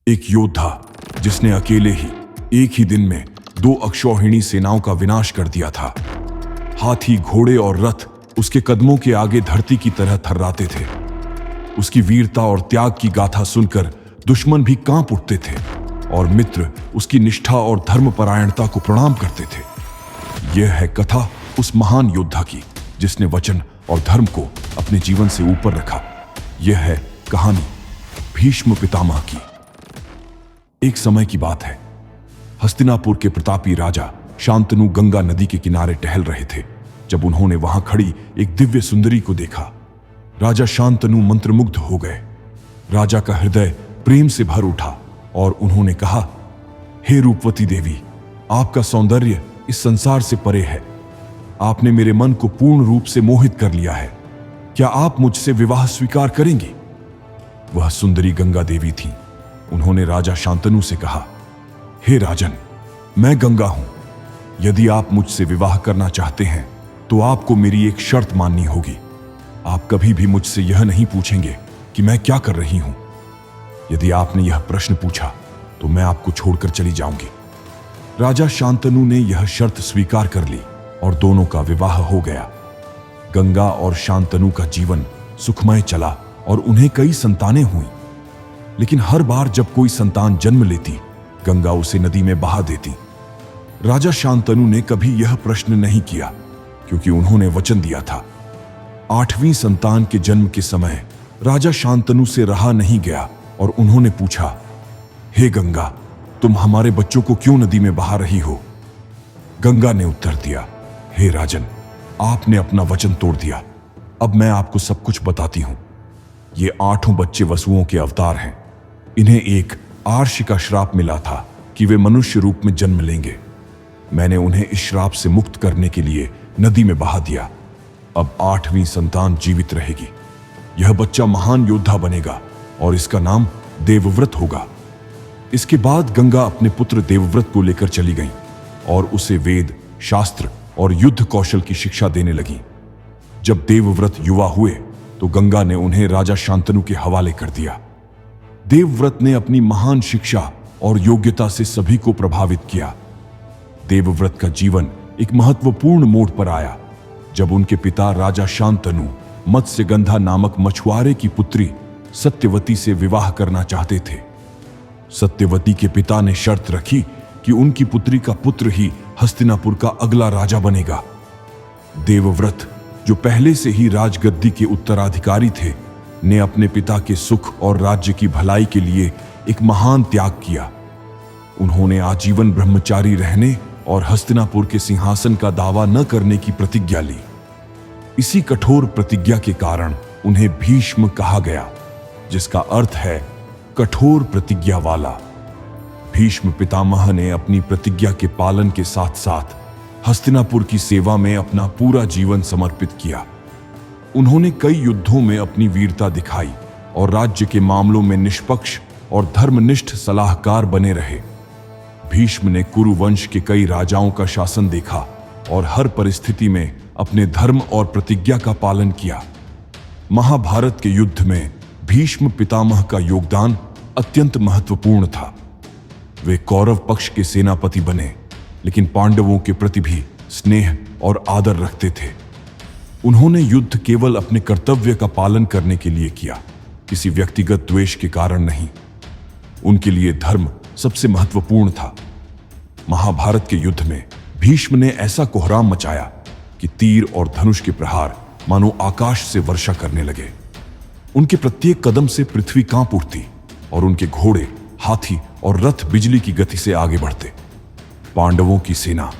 एक योद्धा जिसने अकेले ही एक ही दिन में 2 अक्षौहिणी सेनाओं का विनाश कर दिया था। हाथी, घोड़े और रथ उसके कदमों के आगे धरती की तरह थर्राते थे। उसकी वीरता और त्याग की गाथा सुनकर दुश्मन भी कांप उठते थे और मित्र उसकी निष्ठा और धर्मपरायणता को प्रणाम करते थे। यह है कथा उस महान योद्धा की जिसने वचन और धर्म को अपने जीवन से ऊपर रखा। यह है कहानी भीष्म पितामह की। एक समय की बात है, हस्तिनापुर के प्रतापी राजा शांतनु गंगा नदी के किनारे टहल रहे थे जब उन्होंने वहां खड़ी एक दिव्य सुंदरी को देखा। राजा शांतनु मंत्रमुग्ध हो गए। राजा का हृदय प्रेम से भर उठा और उन्होंने कहा, हे रूपवती देवी, आपका सौंदर्य इस संसार से परे है। आपने मेरे मन को पूर्ण रूप से मोहित कर लिया है। क्या आप मुझसे विवाह स्वीकार करेंगी? वह सुंदरी गंगा देवी थी। उन्होंने राजा शांतनु से कहा, हे राजन, मैं गंगा हूं। यदि आप मुझसे विवाह करना चाहते हैं तो आपको मेरी एक शर्त माननी होगी। आप कभी भी मुझसे यह नहीं पूछेंगे कि मैं क्या कर रही हूं। यदि आपने यह प्रश्न पूछा तो मैं आपको छोड़कर चली जाऊंगी। राजा शांतनु ने यह शर्त स्वीकार कर ली और दोनों का विवाह हो गया। गंगा और शांतनु का जीवन सुखमय चला और उन्हें कई संतानें हुईं। लेकिन हर बार जब कोई संतान जन्म लेती, गंगा उसे नदी में बहा देती। राजा शांतनु ने कभी यह प्रश्न नहीं किया क्योंकि उन्होंने वचन दिया था। 8वीं संतान के जन्म के समय राजा शांतनु से रहा नहीं गया और उन्होंने पूछा, हे गंगा, तुम हमारे बच्चों को क्यों नदी में बहा रही हो? गंगा ने उत्तर दिया, हे राजन, आपने अपना वचन तोड़ दिया। अब मैं आपको सब कुछ बताती हूं। ये 8 बच्चे वसुओं के अवतार हैं। इन्हें एक आर्षि का श्राप मिला था कि वे मनुष्य रूप में जन्म लेंगे। मैंने उन्हें इस श्राप से मुक्त करने के लिए नदी में बहा दिया। अब 8वीं संतान जीवित रहेगी। यह बच्चा महान योद्धा बनेगा और इसका नाम देवव्रत होगा। इसके बाद गंगा अपने पुत्र देवव्रत को लेकर चली गई और उसे वेद, शास्त्र और युद्ध कौशल की शिक्षा देने लगी। जब देवव्रत युवा हुए तो गंगा ने उन्हें राजा शांतनु के हवाले कर दिया। देवव्रत ने अपनी महान शिक्षा और योग्यता से सभी को प्रभावित किया। देवव्रत का जीवन एक महत्वपूर्ण मोड़ पर आया जब उनके पिता राजा शांतनु मत्स्यगंधा नामक मछुआरे की पुत्री सत्यवती से विवाह करना चाहते थे। सत्यवती के पिता ने शर्त रखी कि उनकी पुत्री का पुत्र ही हस्तिनापुर का अगला राजा बनेगा। देवव्रत, जो पहले से ही राजगद्दी के उत्तराधिकारी थे, ने अपने पिता के सुख और राज्य की भलाई के लिए एक महान त्याग किया। उन्होंने आजीवन ब्रह्मचारी रहने और हस्तिनापुर के सिंहासन का दावा न करने की प्रतिज्ञा ली। इसी कठोर प्रतिज्ञा के कारण उन्हें भीष्म कहा गया, जिसका अर्थ है कठोर प्रतिज्ञा वाला। भीष्म पितामह ने अपनी प्रतिज्ञा के पालन के साथ साथ हस्तिनापुर की सेवा में अपना पूरा जीवन समर्पित किया। उन्होंने कई युद्धों में अपनी वीरता दिखाई और राज्य के मामलों में निष्पक्ष और धर्मनिष्ठ सलाहकार बने रहे। भीष्म ने कुरु वंश के कई राजाओं का शासन देखा और हर परिस्थिति में अपने धर्म और प्रतिज्ञा का पालन किया। महाभारत के युद्ध में भीष्म पितामह का योगदान अत्यंत महत्वपूर्ण था। वे कौरव पक्ष के सेनापति बने, लेकिन पांडवों के प्रति भी स्नेह और आदर रखते थे। उन्होंने युद्ध केवल अपने कर्तव्य का पालन करने के लिए किया, किसी व्यक्तिगत द्वेष के कारण नहीं। उनके लिए धर्म सबसे महत्वपूर्ण था। महाभारत के युद्ध में भीष्म ने ऐसा कोहराम मचाया कि तीर और धनुष के प्रहार मानो आकाश से वर्षा करने लगे। उनके प्रत्येक कदम से पृथ्वी कांप उठती और उनके घोड़े, हाथी और रथ बिजली की गति से आगे बढ़ते। पांडवों की सेना,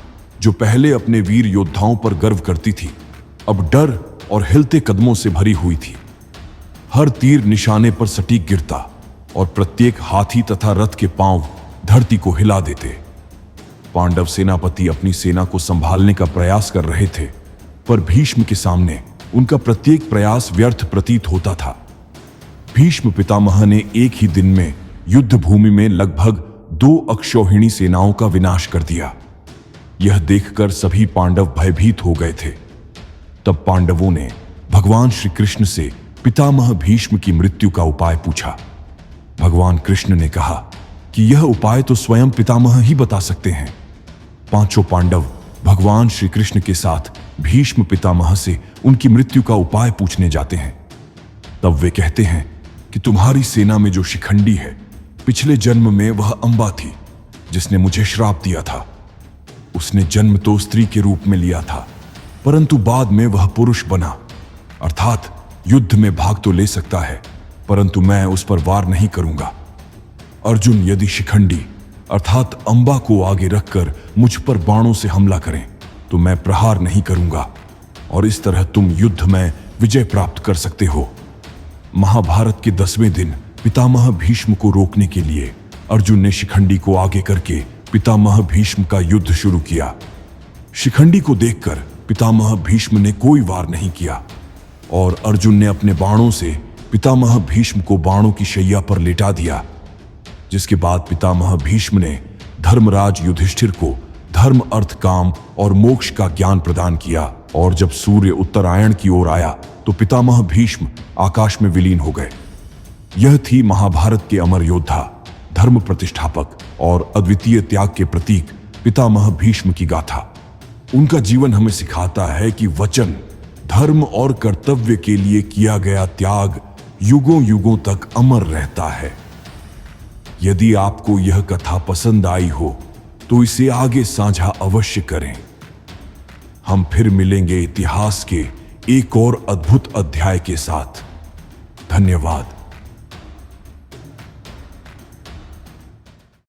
जो पहले अपने वीर योद्धाओं पर गर्व करती थी, अब डर और हिलते कदमों से भरी हुई थी। हर तीर निशाने पर सटीक गिरता और प्रत्येक हाथी तथा रथ के पांव धरती को हिला देते। पांडव सेनापति अपनी सेना को संभालने का प्रयास कर रहे थे, पर भीष्म के सामने उनका प्रत्येक प्रयास व्यर्थ प्रतीत होता था। भीष्म पितामह ने एक ही दिन में युद्ध भूमि में लगभग 2 अक्षौहिणी सेनाओं का विनाश कर दिया। यह देखकर सभी पांडव भयभीत हो गए थे। तब पांडवों ने भगवान श्री कृष्ण से पितामह भीष्म की मृत्यु का उपाय पूछा। भगवान कृष्ण ने कहा, कि यह उपाय तो स्वयं पितामह ही बता सकते हैं। पांचों पांडव भगवान श्री कृष्ण के साथ भीष्म पितामह से उनकी मृत्यु का उपाय पूछने जाते हैं। तब वे कहते हैं कि तुम्हारी सेना में जो शिखंडी है, पिछले जन्म में वह अंबा थी जिसने मुझे श्राप दिया था। उसने जन्म तो स्त्री के रूप में लिया था, परंतु बाद में वह पुरुष बना, अर्थात युद्ध में भाग तो ले सकता है, परंतु मैं उस पर वार नहीं करूंगा। अर्जुन यदि शिखंडी अर्थात अंबा को आगे रखकर मुझ पर बाणों से हमला करें तो मैं प्रहार नहीं करूंगा, और इस तरह तुम युद्ध में विजय प्राप्त कर सकते हो। महाभारत के 10वें दिन पितामह भीष्म को रोकने के लिए अर्जुन ने शिखंडी को आगे करके पितामह भीष्म का युद्ध शुरू किया। शिखंडी को देखकर पितामह भीष्म ने कोई वार नहीं किया, और अर्जुन ने अपने बाणों से पितामह भीष्म को बाणों की शैया पर लेटा दिया। जिसके बाद पितामह भीष्म ने धर्मराज युधिष्ठिर को धर्म, अर्थ, काम और मोक्ष का ज्ञान प्रदान किया, और जब सूर्य उत्तरायण की ओर आया तो पितामह भीष्म आकाश में विलीन हो गए। यह थी महाभारत के अमर योद्धा, धर्म प्रतिष्ठापक और अद्वितीय त्याग के प्रतीक पितामह भीष्म की गाथा। उनका जीवन हमें सिखाता है कि वचन, धर्म और कर्तव्य के लिए किया गया त्याग युगों युगों तक अमर रहता है। यदि आपको यह कथा पसंद आई हो तो इसे आगे साझा अवश्य करें। हम फिर मिलेंगे इतिहास के एक और अद्भुत अध्याय के साथ। धन्यवाद।